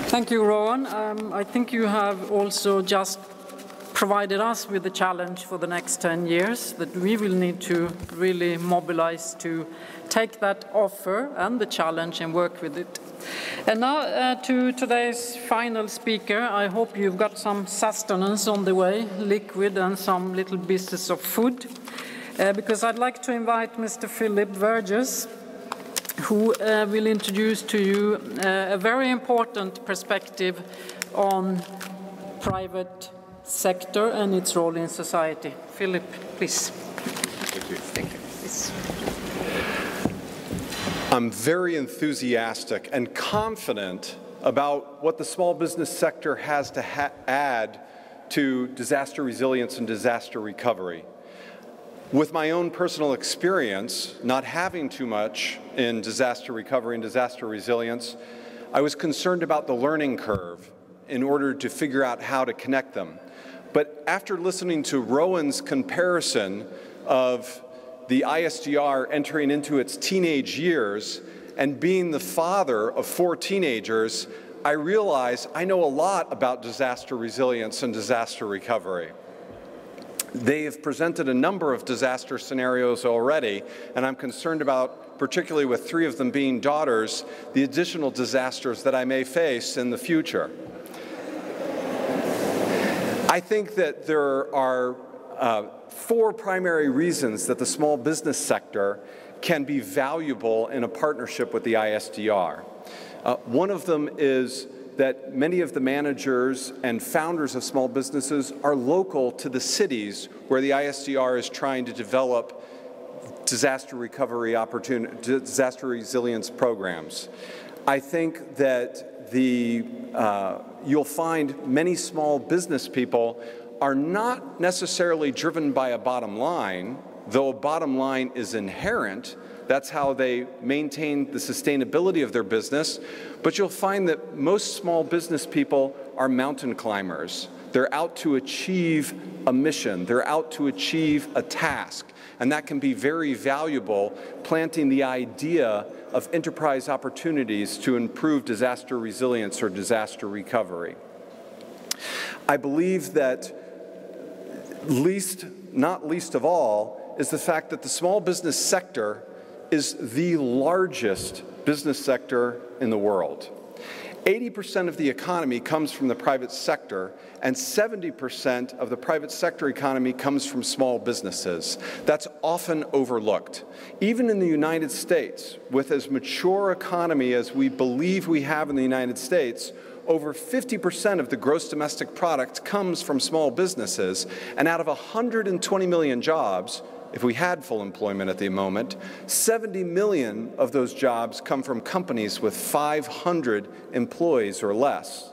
Thank you, Rowan. I think you have also just provided us with the challenge for the next 10 years that we will need to really mobilize to take that offer and the challenge and work with it. And now to today's final speaker. I hope you've got some sustenance on the way, liquid and some little pieces of food, because I'd like to invite Mr. Philip Verges, who will introduce to you a very important perspective on private sector and its role in society. Philip, please. Thank you. Thank you. Please. I'm very enthusiastic and confident about what the small business sector has to add to disaster resilience and disaster recovery. With my own personal experience, not having too much in disaster recovery and disaster resilience, I was concerned about the learning curve in order to figure out how to connect them. But after listening to Rowan's comparison of the ISDR entering into its teenage years and being the father of 4 teenagers, I realize I know a lot about disaster resilience and disaster recovery. They have presented a number of disaster scenarios already, and I'm concerned about, particularly with 3 of them being daughters, the additional disasters that I may face in the future. I think that there are 4 primary reasons that the small business sector can be valuable in a partnership with the ISDR. One of them is that many of the managers and founders of small businesses are local to the cities where the ISDR is trying to develop disaster recovery disaster resilience programs. I think that you'll find many small business people are not necessarily driven by a bottom line, though a bottom line is inherent. That's how they maintain the sustainability of their business. But you'll find that most small business people are mountain climbers. They're out to achieve a mission. They're out to achieve a task. And that can be very valuable, planting the idea of enterprise opportunities to improve disaster resilience or disaster recovery. I believe that not least of all is the fact that the small business sector is the largest business sector in the world. 80% of the economy comes from the private sector, and 70% of the private sector economy comes from small businesses. That's often overlooked. Even in the United States, with as mature economy as we believe we have in the United States, over 50% of the gross domestic product comes from small businesses, and out of 120 million jobs, if we had full employment at the moment, 70 million of those jobs come from companies with 500 employees or less.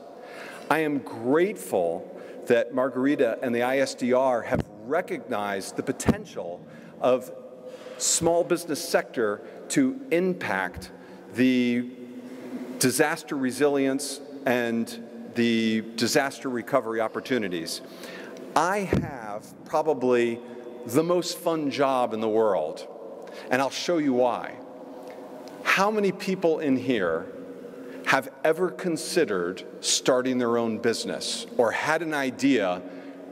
I am grateful that Margarita and the ISDR have recognized the potential of small business sector to impact the disaster resilience and the disaster recovery opportunities. I have probably the most fun job in the world, and I'll show you why. How many people in here have ever considered starting their own business or had an idea,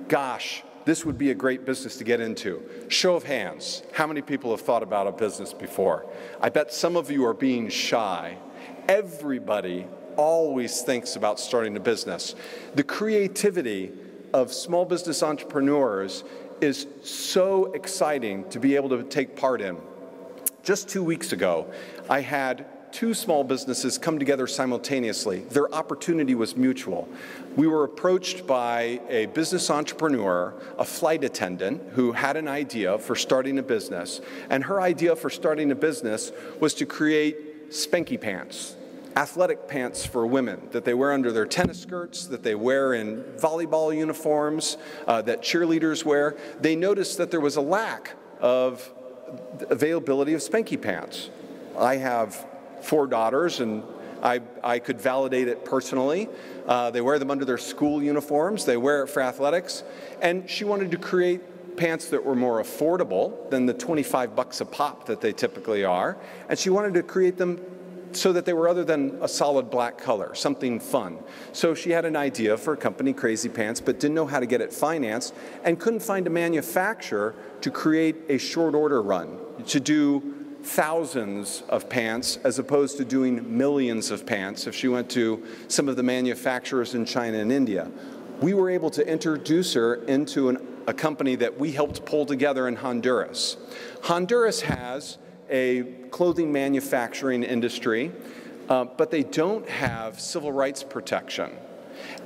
gosh, this would be a great business to get into? Show of hands, how many people have thought about a business before? I bet some of you are being shy. Everybody always thinks about starting a business. The creativity of small business entrepreneurs is so exciting to be able to take part in. Just 2 weeks ago, I had 2 small businesses come together simultaneously. Their opportunity was mutual. We were approached by a business entrepreneur, a flight attendant, who had an idea for starting a business. And her idea for starting a business was to create spanky pants, athletic pants for women that they wear under their tennis skirts, that they wear in volleyball uniforms, that cheerleaders wear. They noticed that there was a lack of availability of spanky pants. I have 4 daughters, and I could validate it personally. They wear them under their school uniforms. They wear it for athletics. And she wanted to create pants that were more affordable than the $25 a pop that they typically are. And she wanted to create them so that they were other than a solid black color, something fun. So she had an idea for a company, Crazy Pants, but didn't know how to get it financed and couldn't find a manufacturer to create a short order run, to do thousands of pants as opposed to doing millions of pants if she went to some of the manufacturers in China and India. We were able to introduce her into a company that we helped pull together in Honduras. Honduras has a clothing manufacturing industry, but they don't have civil rights protection.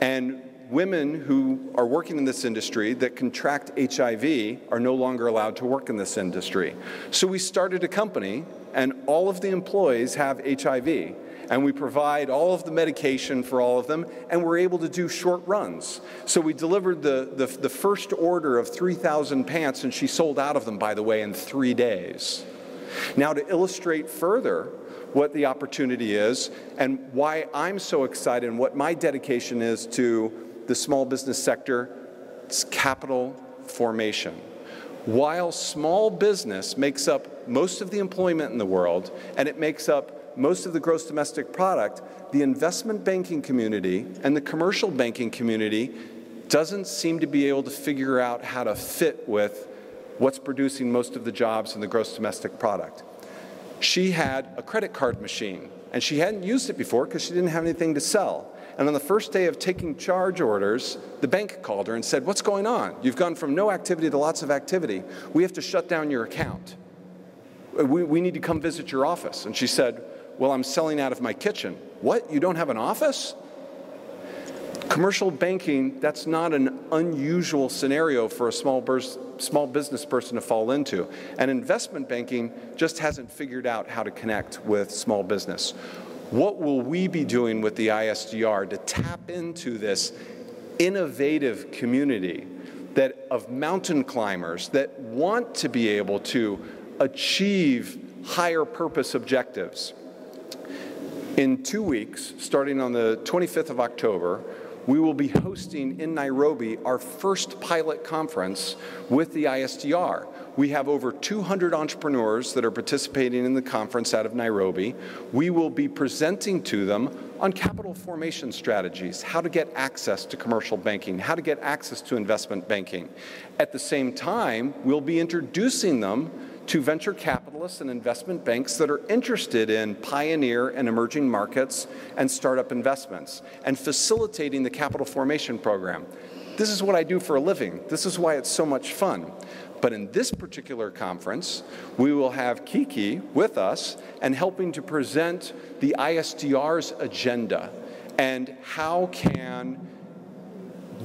And women who are working in this industry that contract HIV are no longer allowed to work in this industry. So we started a company, and all of the employees have HIV. And we provide all of the medication for all of them, and we're able to do short runs. So we delivered the first order of 3,000 pants, and she sold out of them, by the way, in 3 days. Now, to illustrate further what the opportunity is and why I'm so excited and what my dedication is to the small business sector, it's capital formation. While small business makes up most of the employment in the world, and it makes up most of the gross domestic product, the investment banking community and the commercial banking community doesn't seem to be able to figure out how to fit with what's producing most of the jobs in the gross domestic product. She had a credit card machine, and she hadn't used it before because she didn't have anything to sell. And on the first day of taking charge orders, the bank called her and said, "What's going on? You've gone from no activity to lots of activity. We have to shut down your account. We need to come visit your office." And she said, "Well, I'm selling out of my kitchen." "What? You don't have an office?" Commercial banking, that's not an unusual scenario for a small business person to fall into. And investment banking just hasn't figured out how to connect with small business. What will we be doing with the ISDR to tap into this innovative community of mountain climbers that want to be able to achieve higher purpose objectives? In 2 weeks, starting on the 25th of October, we will be hosting in Nairobi our first pilot conference with the ISDR. We have over 200 entrepreneurs that are participating in the conference out of Nairobi. We will be presenting to them on capital formation strategies, how to get access to commercial banking, how to get access to investment banking. At the same time, we'll be introducing them to venture capitalists and investment banks that are interested in pioneer and emerging markets and startup investments, and facilitating the capital formation program. This is what I do for a living. This is why it's so much fun. But in this particular conference, we will have Kiki with us and helping to present the ISDR's agenda and how can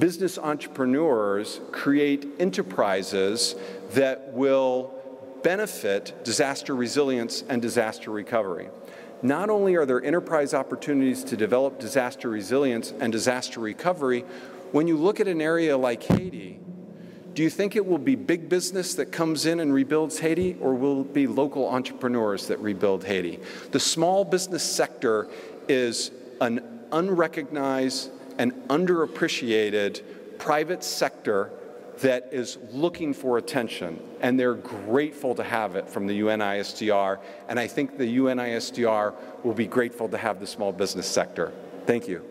business entrepreneurs create enterprises that will benefit disaster resilience and disaster recovery. Not only are there enterprise opportunities to develop disaster resilience and disaster recovery, when you look at an area like Haiti, do you think it will be big business that comes in and rebuilds Haiti, or will it be local entrepreneurs that rebuild Haiti? The small business sector is an unrecognized and underappreciated private sector that is looking for attention, and they're grateful to have it from the UNISDR, and I think the UNISDR will be grateful to have the small business sector. Thank you.